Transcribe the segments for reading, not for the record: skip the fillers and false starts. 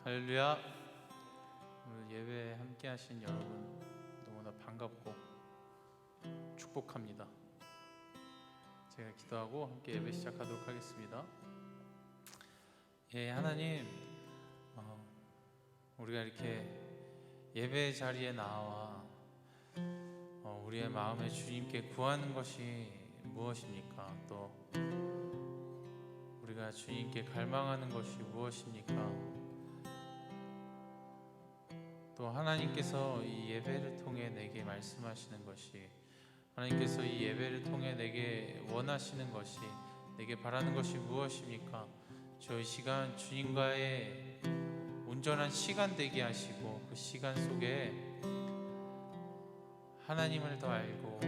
할렐루야. 오늘 예배에 함께 하신 여러분 너무나 반갑고 축복합니다. 제가 기도하고 함께 예배 시작하도록 하겠습니다. 하나님, 우리가 이렇게 예배 자리에 나와 우리의 마음에 주님께 구하는 것이 무엇입니까? 또 우리가 주님께 갈망하는 것이 무엇입니까? 또 하나님께서 이 예배를 통해 내게 말씀하시는 것이, 하나님께서 이 예배를 통해 내게 원하시는 것이, 내게 바라는 것이 무엇입니까? 저 시간 주님과의 온전한 시간 되게 하시고, 그 시간 속에 하나님을 더 알고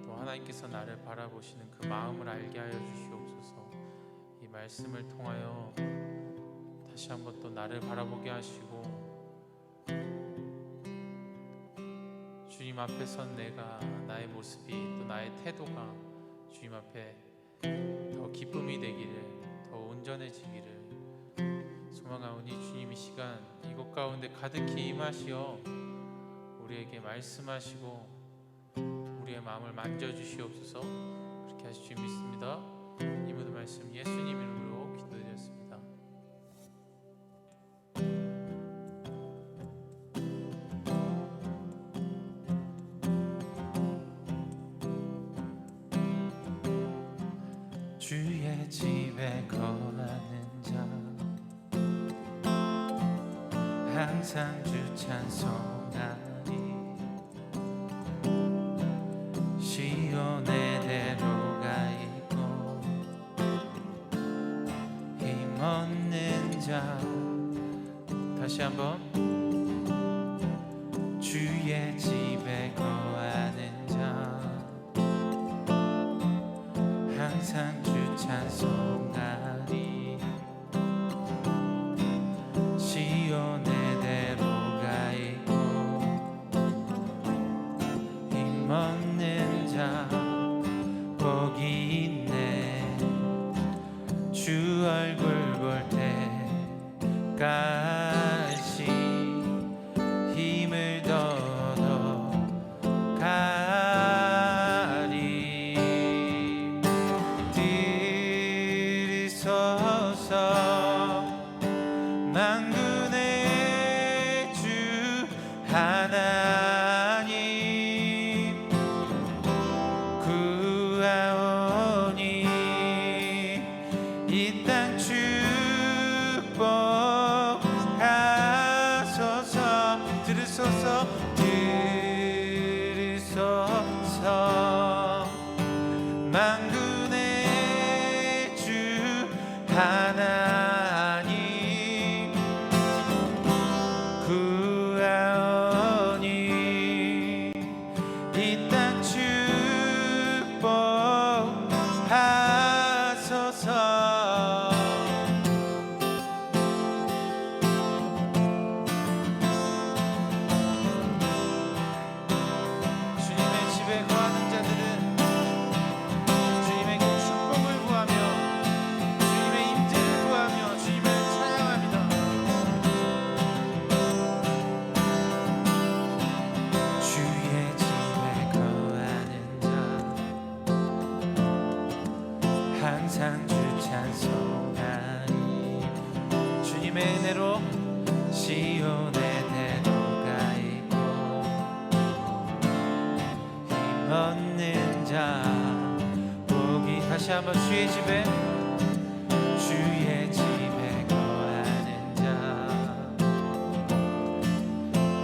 또 하나님께서 나를 바라보시는 그 마음을 알게 하여 주시옵소서. 이 말씀을 통하여 다시 한번 또 나를 바라보게 하시고, 주님 앞에 선 내가, 나의 모습이, 또 나의 태도가 주님 앞에 더 기쁨이 되기를, 더 온전해지기를 소망하오니, 주님 이 시간 이곳 가운데 가득히 임하시어 우리에게 말씀하시고 우리의 마음을 만져주시옵소서. 그렇게 하실 줄 믿습니다. 이 모든 말씀 예수님 이름으로 기도드렸습니다. 주의 집에 거하는 자, 항상 주 찬송하리. 시온의 대로가 있고 힘없는 자, 다시 한번. 주의 집에 거하는 자, 항상 주 찬송하리. 시온의 대로가 있고 힘없는 자 복이 있네. 주 얼굴 볼 때까지 힘을 더더 가리. 들으소서 만군의 주 하나님, 구하오니 이 땅 축복하소서. 들으소서, 들으소서 만군의 주 하나님, 구하오니 이 땅 축복하소서. 주님의 집에 거하는 자들은 주님의 축복을 구하며 주님의 임재를 구하며 주님을 찬양합니다. 주의 집에 거하는 자, 항상 주 찬송하리. 주님의 은혜로 시온의 대로가 있고 힘없는 자 복이, 다시 한번. 주의 집에, 주의 집에 거하는 자,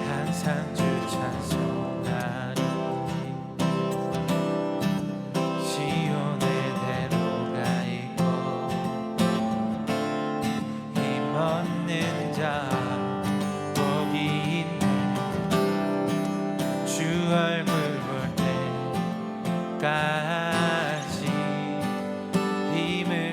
항상 주 찬송하리. 시온의 대로가 있고 힘없는 자 복이 있네. 주 얼굴 볼 때까지 힘을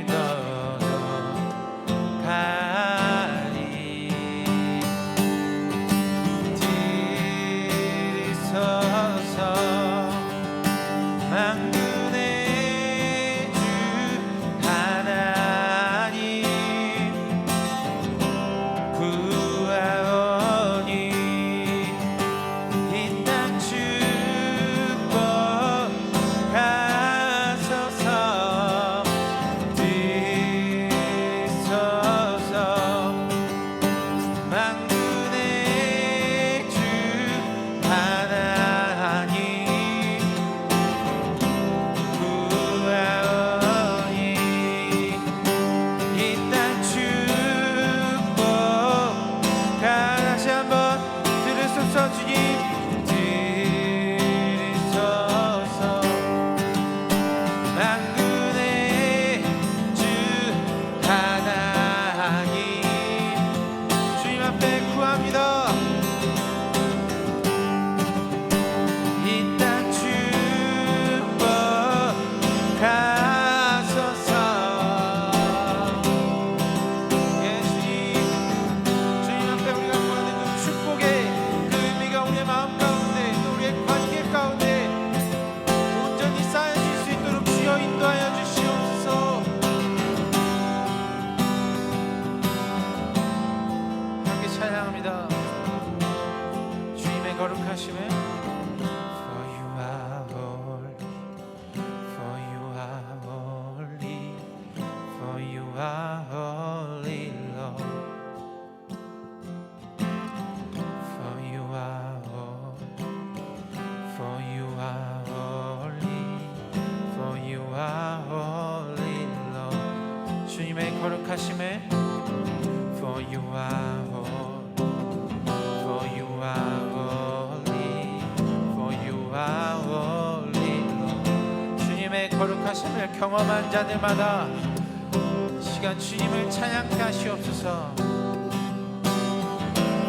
are holy, Lord. For you are holy, for you are holy, for you are holy, Lord. 주님의 거룩하심에 For you are holy, for you are holy, for you are holy, Lord. 주님의 거룩하심을 경험한 자들마다 이 시간 주님을 찬양케 하시옵소서.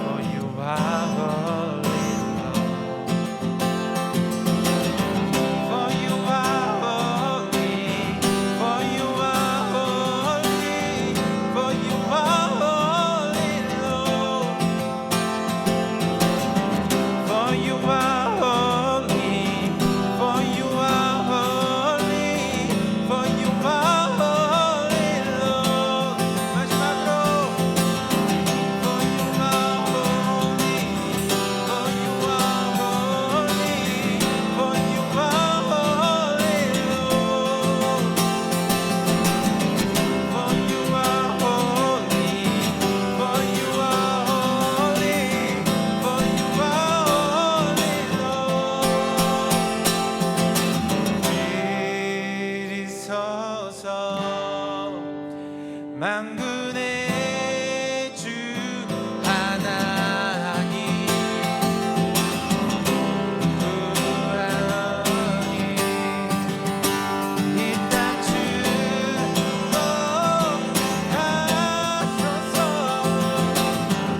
For you are holy, Lord. For you are holy, for you are holy, for you are holy, Lord. For you are holy, for you are holy, for you are holy, Lord. 마지막으로 For you are holy, for you are holy, for you are holy, Lord. For you are holy, for you are holy, for you are holy, Lord. 이리 서서 만군의 주 하나님 구하오니 이 땅 축복하소서.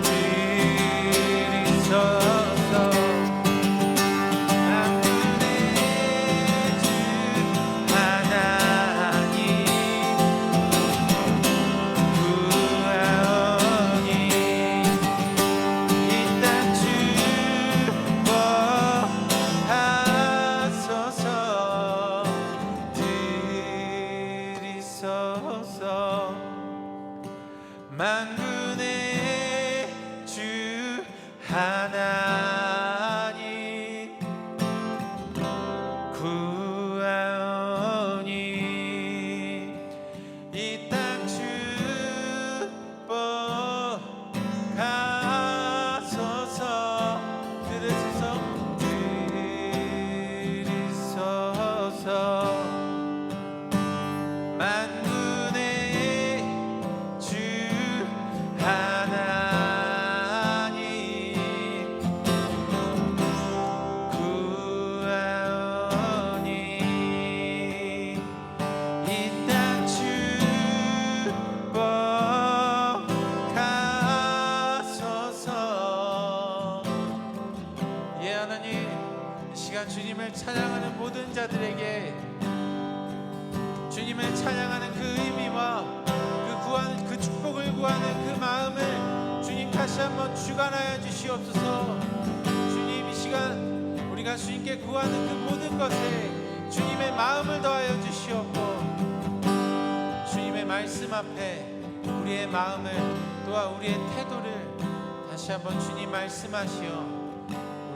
이리 서서 만군의 주 하나님 구하오니 이 땅 축복하소서. 들이소서 만군의 주 하나님 구하오니 이 땅 축복하소서. 들으소서 들으소서 만군의 주 하나님 구하오니 이 땅 축복하소서. 예, 하나님, 이 시간 주님을 찬양하는 모든 자들에게 주님을 찬양하는 그 의미와 그 구하는 그 축복을 구하는 그 마음을 주님 다시 한번 주관하여 주시옵소서. 주님, 이 시간 우리가 주님께 구하는 그 모든 것에 주님의 마음을 더하여 주시옵고 주님의 말씀 앞에 우리의 마음을 또한 우리의 태도를 다시 한번 주님 말씀하시어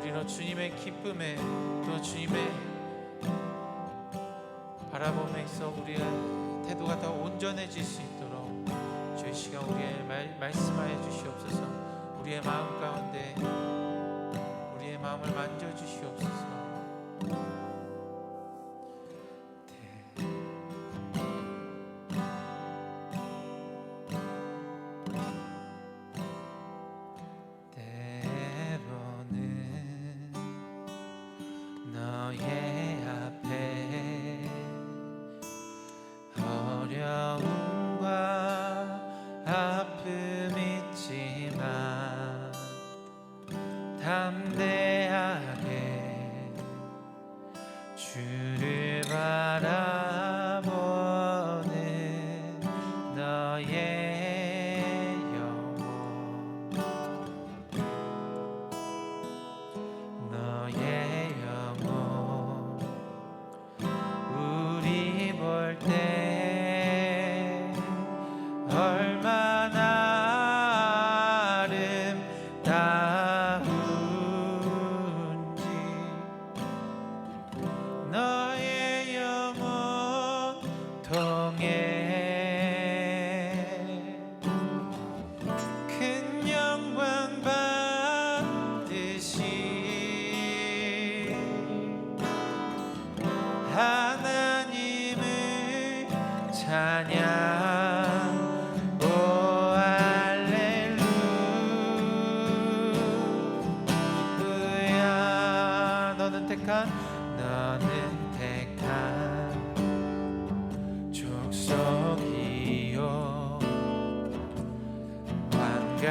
우리로 주님의 기쁨에 또 주님의 바라봄에 있어 우리의 태도가 더 온전해질 수 있도록 주의 시간 우리의 말씀하여 주시옵소서. 우리의 마음 가운데 우리의 마음을 만져 주시옵소서. 때로는 너의 앞에 어려움과 아픔 있지만 담대하게 주를 바라보는 너의 영혼 너의 영혼 우리 볼 때 얼마나 아름다운지 너의 영혼 통해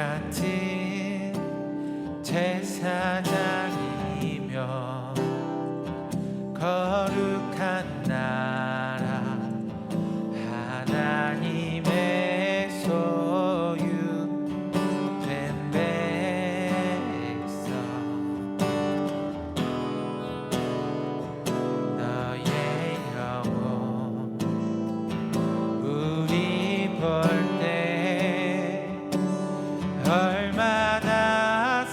같은 제사장이며 거룩한 나라 하나님의 소유된 백성 너의 영혼 우리 볼 때 얼마나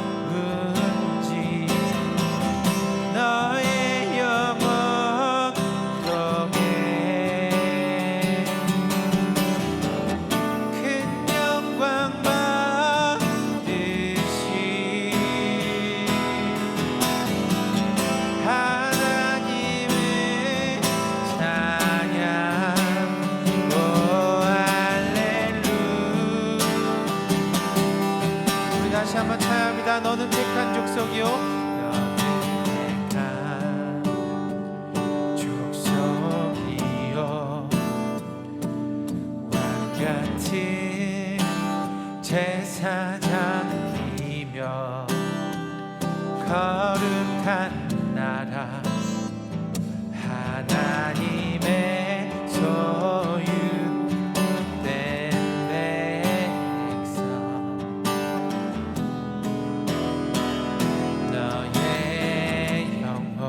사랑스러운지 너의 영혼 속에 큰 영광 받으시 하나님의 찬양 오 할렐루야. 우리 다시 한번 찬양합니다. 너는 택한 족속이요 너는 택한 족속이요 왕같은 제사장이며 거룩한 나라 하나님의 소유된 백성 너의 영혼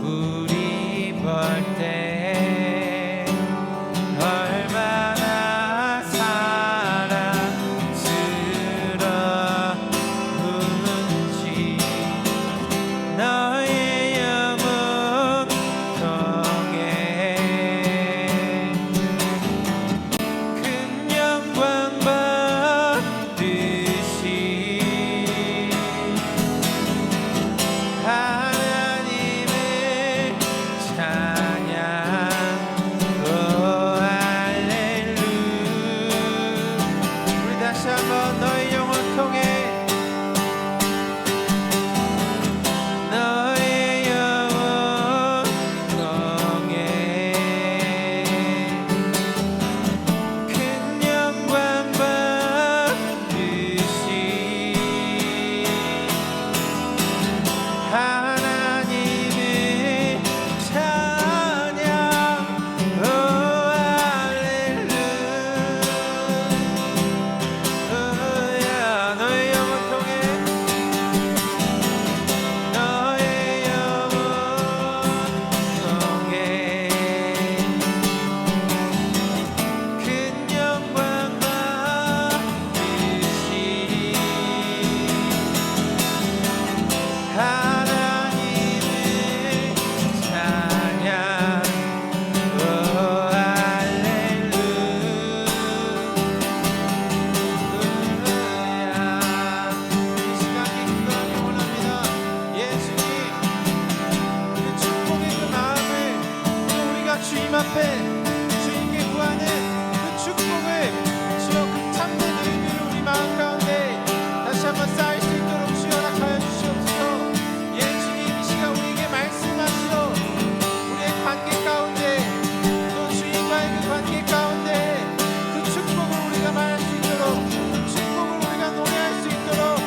우리 볼 때 얼마나 사랑스러운지 너의 영혼 속에 큰 영광 받으시 하나님의 찬양 오 할렐루야. 우리 다시 한번 너의 영혼 통해 너의 영혼 통해 큰 영광 받으시 하나님의 찬양 오 할렐루야. 너의 영혼 통해 너의 영혼 속에 큰 영광 받으시 하나님의 찬양 오 할렐루야. 이 시간 기도하기 원합니다. 예수님 그 축복의 그 마음을 또 우리가 주님 앞에 주님께 구하는 그 축복을 주여 그 참된 의미를 우리 마음 가운데 다시 한번 쌓을 수 있도록 주여 허락하여 주시옵소서. 예수님 이 시간 우리에게 말씀하시어 우리의 관계 가운데 또 주님과의 그 관계 가운데 그 축복을 우리가 말할 수 있도록 그 축복을 우리가 노래할 수 있도록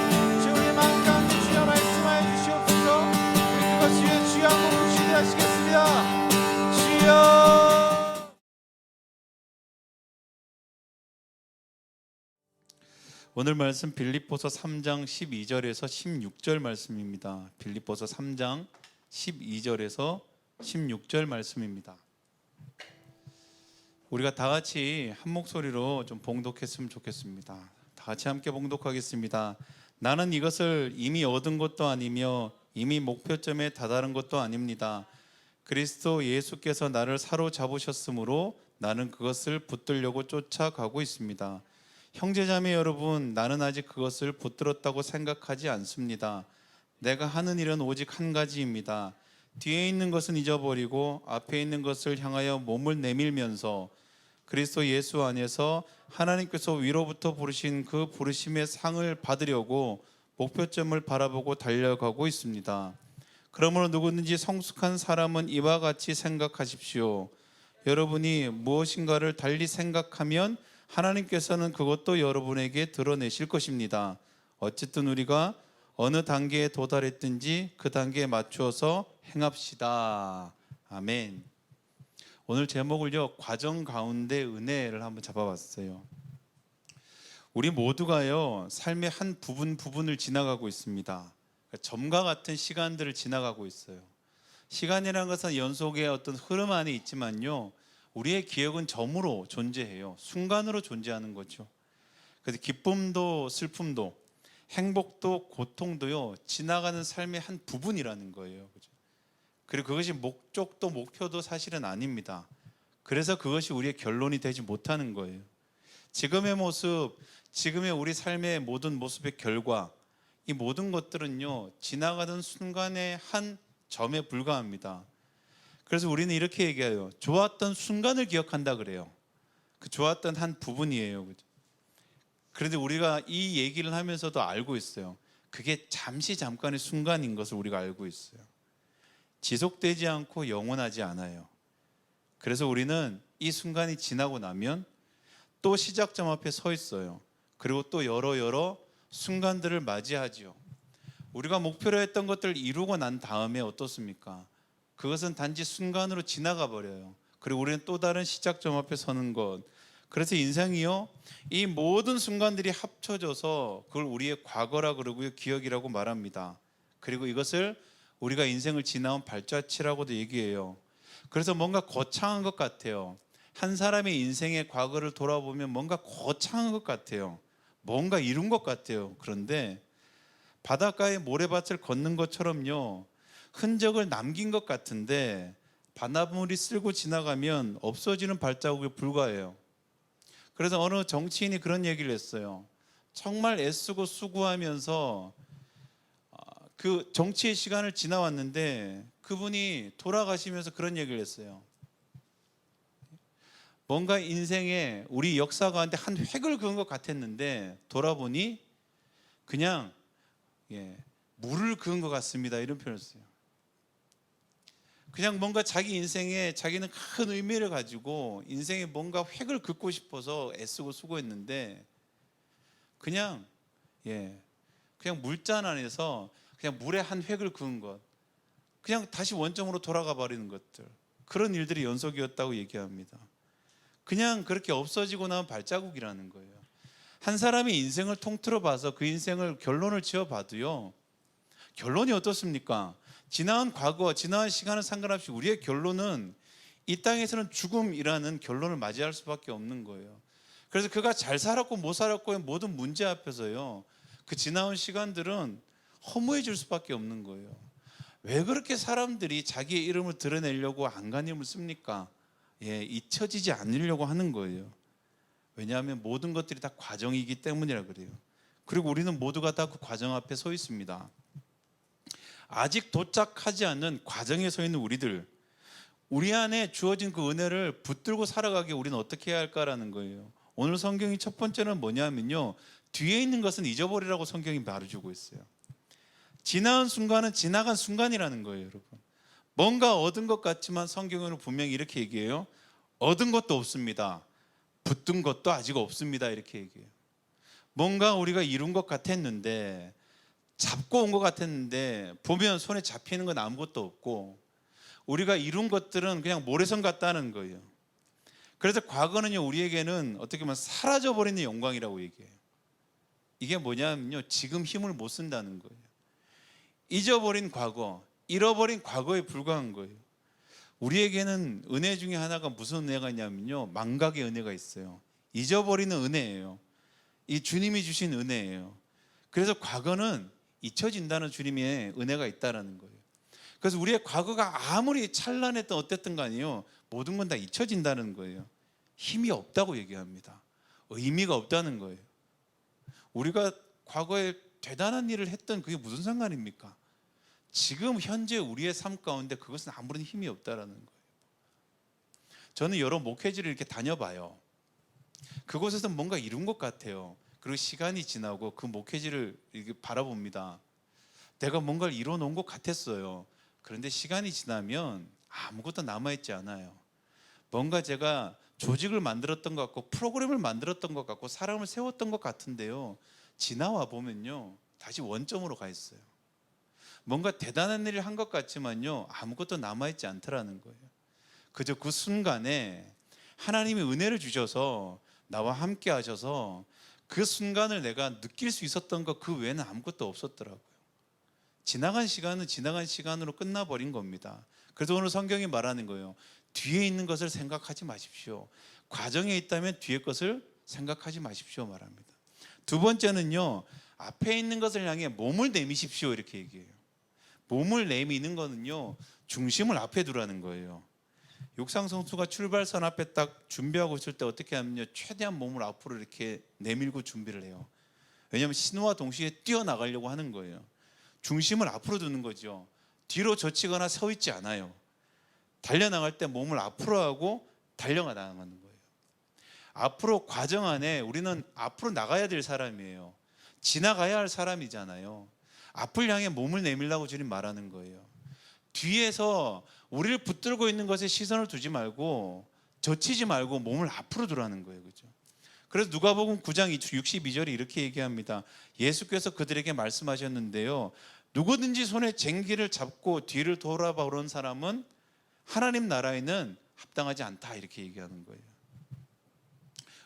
주여 우리의 마음 가운데 주여 말씀하여 주시옵소서. 우리 그것을 위해 주여 한번 부르시겠습니다. 주여 오늘 말씀 빌립보서 3장 12절에서 16절 말씀입니다. 빌립보서 3장 12절에서 16절 말씀입니다. 우리가 다 같이 한 목소리로 좀 봉독했으면 좋겠습니다. 다 같이 함께 봉독하겠습니다. 나는 이것을 이미 얻은 것도 아니며 이미 목표점에 다다른 것도 아닙니다. 그리스도 예수께서 나를 사로잡으셨으므로 나는 그것을 붙들려고 쫓아가고 있습니다. 형제자매 여러분, 나는 아직 그것을 붙들었다고 생각하지 않습니다. 내가 하는 일은 오직 한 가지입니다. 뒤에 있는 것은 잊어버리고 앞에 있는 것을 향하여 몸을 내밀면서 그리스도 예수 안에서 하나님께서 위로부터 부르신 그 부르심의 상을 받으려고 목표점을 바라보고 달려가고 있습니다. 그러므로 누구든지 성숙한 사람은 이와 같이 생각하십시오. 여러분이 무엇인가를 달리 생각하면 하나님께서는 그것도 여러분에게 드러내실 것입니다. 어쨌든 우리가 어느 단계에 도달했든지 그 단계에 맞추어서 행합시다. 아멘. 오늘 제목을요, 과정 가운데 은혜를 한번 잡아봤어요. 우리 모두가요, 삶의 한 부분을 지나가고 있습니다. 점과 같은 시간들을 지나가고 있어요. 시간이라는 것은 연속의 어떤 흐름 안에 있지만요, 우리의 기억은 점으로 존재해요. 순간으로 존재하는 거죠. 그래서 기쁨도 슬픔도 행복도 고통도요, 지나가는 삶의 한 부분이라는 거예요. 그죠? 그리고 그것이 목적도 목표도 사실은 아닙니다. 그래서 그것이 우리의 결론이 되지 못하는 거예요. 지금의 모습, 지금의 우리 삶의 모든 모습의 결과, 이 모든 것들은요, 지나가는 순간의 한 점에 불과합니다. 그래서 우리는 이렇게 얘기해요. 좋았던 순간을 기억한다 그래요. 그 좋았던 한 부분이에요. 그죠? 그런데 우리가 이 얘기를 하면서도 알고 있어요. 그게 잠시 잠깐의 순간인 것을 우리가 알고 있어요. 지속되지 않고 영원하지 않아요. 그래서 우리는 이 순간이 지나고 나면 또 시작점 앞에 서 있어요. 그리고 또 여러 순간들을 맞이하지요. 우리가 목표로 했던 것들을 이루고 난 다음에 어떻습니까? 그것은 단지 순간으로 지나가 버려요. 그리고 우리는 또 다른 시작점 앞에 서는 것. 그래서 인생이요, 이 모든 순간들이 합쳐져서 그걸 우리의 과거라 그러고요, 기억이라고 말합니다. 그리고 이것을 우리가 인생을 지나온 발자취라고도 얘기해요. 그래서 뭔가 거창한 것 같아요. 한 사람의 인생의 과거를 돌아보면 뭔가 거창한 것 같아요. 뭔가 이룬 것 같아요. 그런데 바닷가에 모래밭을 걷는 것처럼요, 흔적을 남긴 것 같은데 바닷물이 쓸고 지나가면 없어지는 발자국에 불과해요. 그래서 어느 정치인이 그런 얘기를 했어요. 정말 애쓰고 수고하면서 그 정치의 시간을 지나왔는데 그분이 돌아가시면서 그런 얘기를 했어요. 뭔가 인생에 우리 역사 가운데 한 획을 그은 것 같았는데 돌아보니 그냥 물을 그은 것 같습니다. 이런 표현을 써요. 그냥 뭔가 자기 인생에 자기는 큰 의미를 가지고 인생에 뭔가 획을 긋고 싶어서 애쓰고 수고했는데 그냥 그냥 물잔 안에서 그냥 물에 한 획을 그은 것, 그냥 다시 원점으로 돌아가 버리는 것들, 그런 일들이 연속이었다고 얘기합니다. 그냥 그렇게 없어지고 나면 발자국이라는 거예요. 한 사람의 인생을 통틀어 봐서 그 인생을 결론을 지어 봐도요, 결론이 어떻습니까? 지나온 과거, 지나온 시간은 상관없이 우리의 결론은 이 땅에서는 죽음이라는 결론을 맞이할 수밖에 없는 거예요. 그래서 그가 잘 살았고 못 살았고의 모든 문제 앞에서요, 그 지나온 시간들은 허무해질 수밖에 없는 거예요. 왜 그렇게 사람들이 자기의 이름을 드러내려고 안간힘을 씁니까? 잊혀지지 않으려고 하는 거예요. 왜냐하면 모든 것들이 다 과정이기 때문이라 그래요. 그리고 우리는 모두가 다 그 과정 앞에 서 있습니다. 아직 도착하지 않는 과정에 서 있는 우리 안에 주어진 그 은혜를 붙들고 살아가기 우리는 어떻게 해야 할까라는 거예요. 오늘 성경이 첫 번째는 뭐냐면요, 뒤에 있는 것은 잊어버리라고 성경이 말해주고 있어요. 지나간 순간은 지나간 순간이라는 거예요. 여러분, 뭔가 얻은 것 같지만 성경은 분명히 이렇게 얘기해요. 얻은 것도 없습니다. 붙든 것도 아직 없습니다. 이렇게 얘기해요. 뭔가 우리가 이룬 것 같았는데, 잡고 온 것 같았는데 보면 손에 잡히는 건 아무것도 없고, 우리가 이룬 것들은 그냥 모래성 같다는 거예요. 그래서 과거는요, 우리에게는 어떻게 보면 사라져버리는 영광이라고 얘기해요. 이게 뭐냐면요, 지금 힘을 못 쓴다는 거예요. 잊어버린 과거, 잃어버린 과거에 불과한 거예요. 우리에게는 은혜 중에 하나가 무슨 은혜가 있냐면요, 망각의 은혜가 있어요. 잊어버리는 은혜예요. 이 주님이 주신 은혜예요. 그래서 과거는 잊혀진다는 주님의 은혜가 있다라는 거예요. 그래서 우리의 과거가 아무리 찬란했던 어땠든 간에요, 모든 건 다 잊혀진다는 거예요. 힘이 없다고 얘기합니다. 의미가 없다는 거예요. 우리가 과거에 대단한 일을 했던 그게 무슨 상관입니까? 지금 현재 우리의 삶 가운데 그것은 아무런 힘이 없다라는 거예요. 저는 여러 목회지를 이렇게 다녀봐요. 그곳에서 뭔가 이룬 것 같아요. 그리고 시간이 지나고 그 목회지를 이렇게 바라봅니다. 내가 뭔가를 이뤄놓은 것 같았어요. 그런데 시간이 지나면 아무것도 남아있지 않아요. 뭔가 제가 조직을 만들었던 것 같고 프로그램을 만들었던 것 같고 사람을 세웠던 것 같은데요, 지나와 보면요 다시 원점으로 가 있어요. 뭔가 대단한 일을 한 것 같지만요 아무것도 남아있지 않더라는 거예요. 그저 그 순간에 하나님이 은혜를 주셔서 나와 함께 하셔서 그 순간을 내가 느낄 수 있었던 것, 그 외에는 아무것도 없었더라고요. 지나간 시간은 지나간 시간으로 끝나버린 겁니다. 그래서 오늘 성경이 말하는 거예요. 뒤에 있는 것을 생각하지 마십시오. 과정에 있다면 뒤에 것을 생각하지 마십시오 말합니다. 두 번째는요, 앞에 있는 것을 향해 몸을 내미십시오 이렇게 얘기해요. 몸을 내미는 거는요, 중심을 앞에 두라는 거예요. 육상 선수가 출발선 앞에 딱 준비하고 있을 때 어떻게 하면요, 최대한 몸을 앞으로 이렇게 내밀고 준비를 해요. 왜냐하면 신호와 동시에 뛰어나가려고 하는 거예요. 중심을 앞으로 두는 거죠. 뒤로 젖히거나 서 있지 않아요. 달려나갈 때 몸을 앞으로 하고 달려나가는 거예요. 앞으로 과정 안에 우리는 앞으로 나가야 될 사람이에요. 지나가야 할 사람이잖아요. 앞을 향해 몸을 내밀라고 주님 말하는 거예요. 뒤에서 우리를 붙들고 있는 것에 시선을 두지 말고 젖히지 말고 몸을 앞으로 두라는 거예요. 그죠? 그래서 누가복음 9장 62절이 이렇게 얘기합니다. 예수께서 그들에게 말씀하셨는데요, 누구든지 손에 쟁기를 잡고 뒤를 돌아보는 사람은 하나님 나라에는 합당하지 않다 이렇게 얘기하는 거예요.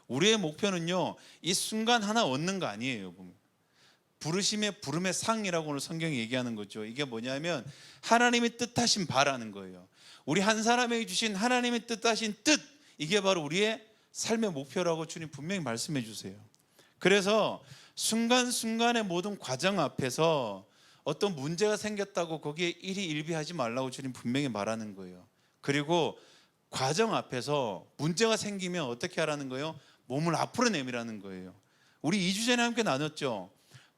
우리의 목표는요, 이 순간 하나 얻는 거 아니에요. 부르심의 부름의 상이라고 오늘 성경이 얘기하는 거죠. 이게 뭐냐면 하나님이 뜻하신 바라는 거예요. 우리 한 사람에게 주신 하나님의 뜻하신 뜻, 이게 바로 우리의 삶의 목표라고 주님 분명히 말씀해 주세요. 그래서 순간순간의 모든 과정 앞에서 어떤 문제가 생겼다고 거기에 일희일비하지 말라고 주님 분명히 말하는 거예요. 그리고 과정 앞에서 문제가 생기면 어떻게 하라는 거예요? 몸을 앞으로 내밀라는 거예요. 우리 2주 전에 함께 나눴죠.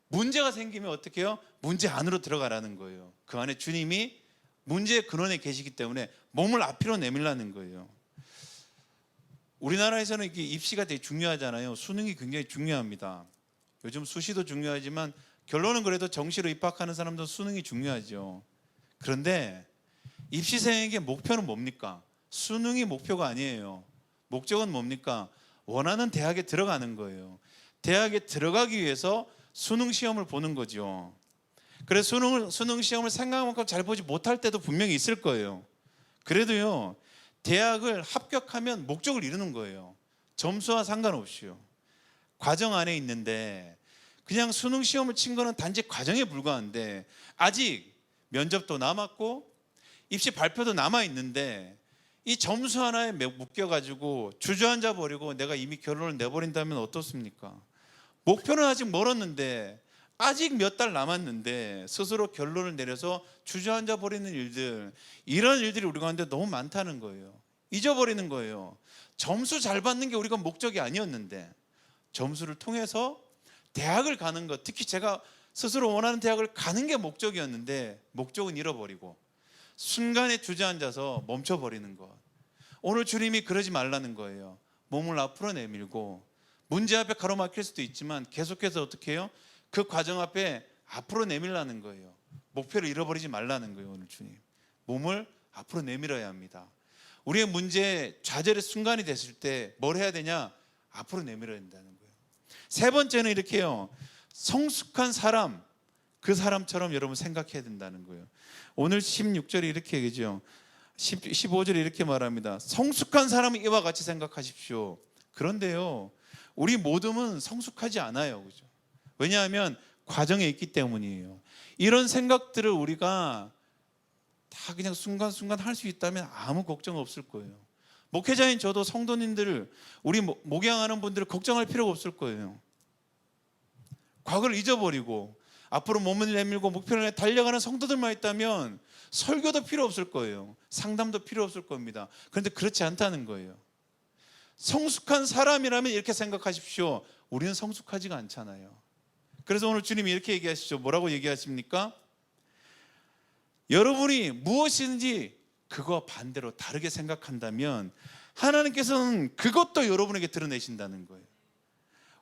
문제가 생기면 어떻게 해요? 문제 안으로 들어가라는 거예요. 그 안에 주님이 문제의 근원에 계시기 때문에 몸을 앞으로 내밀라는 거예요. 우리나라에서는 이게 입시가 되게 중요하잖아요. 수능이 굉장히 중요합니다. 요즘 수시도 중요하지만 결론은 그래도 정시로 입학하는 사람도 수능이 중요하죠. 그런데 입시생에게 목표는 뭡니까? 수능이 목표가 아니에요. 목적은 뭡니까? 원하는 대학에 들어가는 거예요. 대학에 들어가기 위해서 수능 시험을 보는 거죠. 그래서 수능 시험을 생각만큼 잘 보지 못할 때도 분명히 있을 거예요. 그래도요, 대학을 합격하면 목적을 이루는 거예요. 점수와 상관없이요. 과정 안에 있는데 그냥 수능 시험을 친 거는 단지 과정에 불과한데 아직 면접도 남았고 입시 발표도 남아 있는데 이 점수 하나에 묶여가지고 주저앉아 버리고 내가 이미 결론을 내버린다면 어떻습니까? 목표는 아직 멀었는데 아직 몇 달 남았는데 스스로 결론을 내려서 주저앉아 버리는 일들, 이런 일들이 우리 가운데 너무 많다는 거예요. 잊어버리는 거예요. 점수 잘 받는 게 우리가 목적이 아니었는데 점수를 통해서 대학을 가는 것, 특히 제가 스스로 원하는 대학을 가는 게 목적이었는데 목적은 잃어버리고 순간에 주저앉아서 멈춰버리는 것. 오늘 주님이 그러지 말라는 거예요. 몸을 앞으로 내밀고 문제 앞에 가로막힐 수도 있지만 계속해서 어떻게 해요? 그 과정 앞에 앞으로 내밀라는 거예요. 목표를 잃어버리지 말라는 거예요. 오늘 주님, 몸을 앞으로 내밀어야 합니다. 우리의 문제 좌절의 순간이 됐을 때 뭘 해야 되냐? 앞으로 내밀어야 된다는 거예요. 세 번째는 이렇게 해요. 성숙한 사람, 그 사람처럼 여러분 생각해야 된다는 거예요. 오늘 16절이 이렇게 얘기죠. 15절에 이렇게 말합니다. 성숙한 사람은 이와 같이 생각하십시오. 그런데요, 우리 모두는 성숙하지 않아요. 그죠? 왜냐하면 과정에 있기 때문이에요. 이런 생각들을 우리가 다 그냥 순간순간 할 수 있다면 아무 걱정 없을 거예요. 목회자인 저도 성도님들, 우리 목양하는 분들을 걱정할 필요가 없을 거예요. 과거를 잊어버리고 앞으로 몸을 내밀고 목표를 향해 달려가는 성도들만 있다면 설교도 필요 없을 거예요. 상담도 필요 없을 겁니다. 그런데 그렇지 않다는 거예요. 성숙한 사람이라면 이렇게 생각하십시오. 우리는 성숙하지가 않잖아요. 그래서 오늘 주님이 이렇게 얘기하시죠. 뭐라고 얘기하십니까? 여러분이 무엇인지 그거 반대로 다르게 생각한다면 하나님께서는 그것도 여러분에게 드러내신다는 거예요.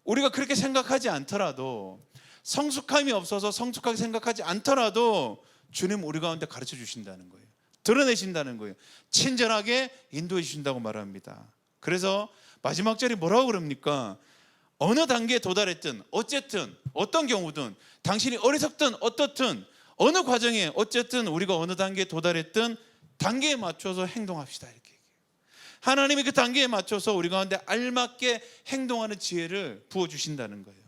우리가 그렇게 생각하지 않더라도, 성숙함이 없어서 성숙하게 생각하지 않더라도 주님 우리 가운데 가르쳐 주신다는 거예요. 드러내신다는 거예요. 친절하게 인도해 주신다고 말합니다. 그래서 마지막 절이 뭐라고 그럽니까? 어느 단계에 도달했든 어쨌든 어떤 경우든 당신이 어리석든 어떻든 어느 과정에 어쨌든 우리가 어느 단계에 도달했든 단계에 맞춰서 행동합시다, 이렇게 얘기해요. 하나님이 그 단계에 맞춰서 우리 가운데 알맞게 행동하는 지혜를 부어주신다는 거예요.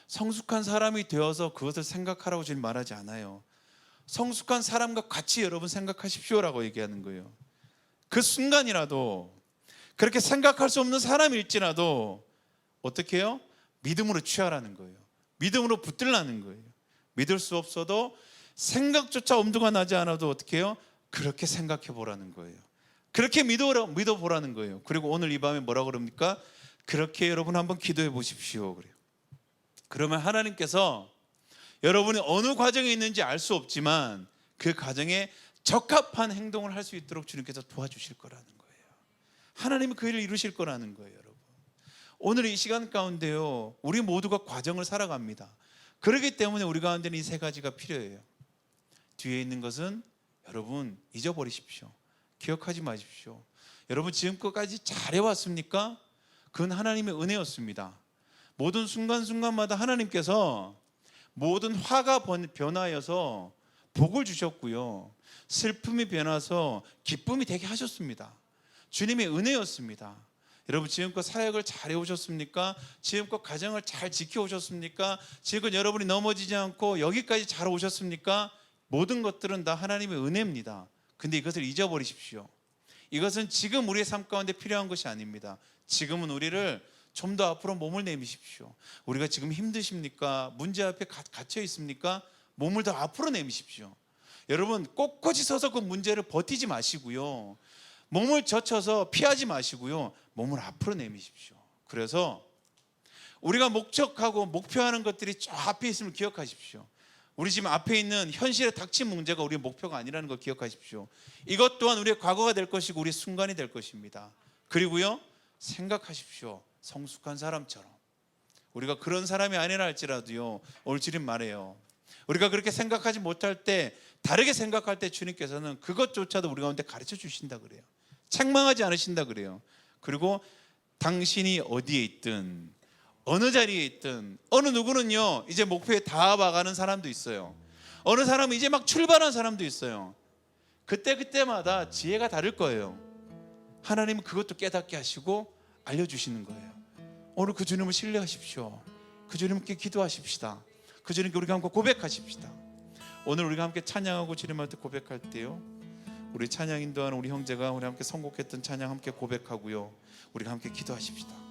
성숙한 사람이 되어서 그것을 생각하라고 지금 말하지 않아요. 성숙한 사람과 같이 여러분 생각하십시오라고 얘기하는 거예요. 그 순간이라도 그렇게 생각할 수 없는 사람일지라도 어떻게 해요? 믿음으로 취하라는 거예요. 믿음으로 붙들라는 거예요. 믿을 수 없어도 생각조차 엄두가 나지 않아도 어떻게 해요? 그렇게 생각해 보라는 거예요. 그렇게 믿어보라는 거예요. 그리고 오늘 이 밤에 뭐라고 그럽니까? 그렇게 여러분 한번 기도해 보십시오. 그래요. 그러면 하나님께서 여러분이 어느 과정에 있는지 알 수 없지만 그 과정에 적합한 행동을 할 수 있도록 주님께서 도와주실 거라는 거예요. 하나님이 그 일을 이루실 거라는 거예요, 여러분. 오늘 이 시간 가운데요, 우리 모두가 과정을 살아갑니다. 그렇기 때문에 우리 가운데는 이 세 가지가 필요해요. 뒤에 있는 것은 여러분 잊어버리십시오. 기억하지 마십시오. 여러분 지금까지 잘해왔습니까? 그건 하나님의 은혜였습니다. 모든 순간순간마다 하나님께서 모든 화가 변하여서 복을 주셨고요, 슬픔이 변해서 기쁨이 되게 하셨습니다. 주님의 은혜였습니다. 여러분 지금껏 사역을 잘 해오셨습니까? 지금껏 가정을 잘 지켜오셨습니까? 지금껏 여러분이 넘어지지 않고 여기까지 잘 오셨습니까? 모든 것들은 다 하나님의 은혜입니다. 근데 이것을 잊어버리십시오. 이것은 지금 우리의 삶 가운데 필요한 것이 아닙니다. 지금은 우리를 좀 더 앞으로 몸을 내미십시오. 우리가 지금 힘드십니까? 문제 앞에 갇혀 있습니까? 몸을 더 앞으로 내미십시오. 여러분 꼿꼿이 서서 그 문제를 버티지 마시고요, 몸을 젖혀서 피하지 마시고요, 몸을 앞으로 내미십시오. 그래서 우리가 목적하고 목표하는 것들이 저 앞에 있음을 기억하십시오. 우리 지금 앞에 있는 현실에 닥친 문제가 우리의 목표가 아니라는 걸 기억하십시오. 이것 또한 우리의 과거가 될 것이고 우리의 순간이 될 것입니다. 그리고요, 생각하십시오. 성숙한 사람처럼. 우리가 그런 사람이 아니라 할지라도요, 오늘 주님 말해요, 우리가 그렇게 생각하지 못할 때, 다르게 생각할 때 주님께서는 그것조차도 우리 가운데 가르쳐 주신다 그래요. 책망하지 않으신다 그래요. 그리고 당신이 어디에 있든 어느 자리에 있든, 어느 누구는요 이제 목표에 다가가는 사람도 있어요. 어느 사람은 이제 막 출발한 사람도 있어요. 그때마다 지혜가 다를 거예요. 하나님은 그것도 깨닫게 하시고 알려주시는 거예요. 오늘 그 주님을 신뢰하십시오. 그 주님께 기도하십시다. 그 주님께 우리가 함께 고백하십시다. 오늘 우리가 함께 찬양하고 주님한테 고백할 때요, 우리 찬양 인도하는 우리 형제가 우리 함께 선곡했던 찬양 함께 고백하고요, 우리가 함께 기도하십시다.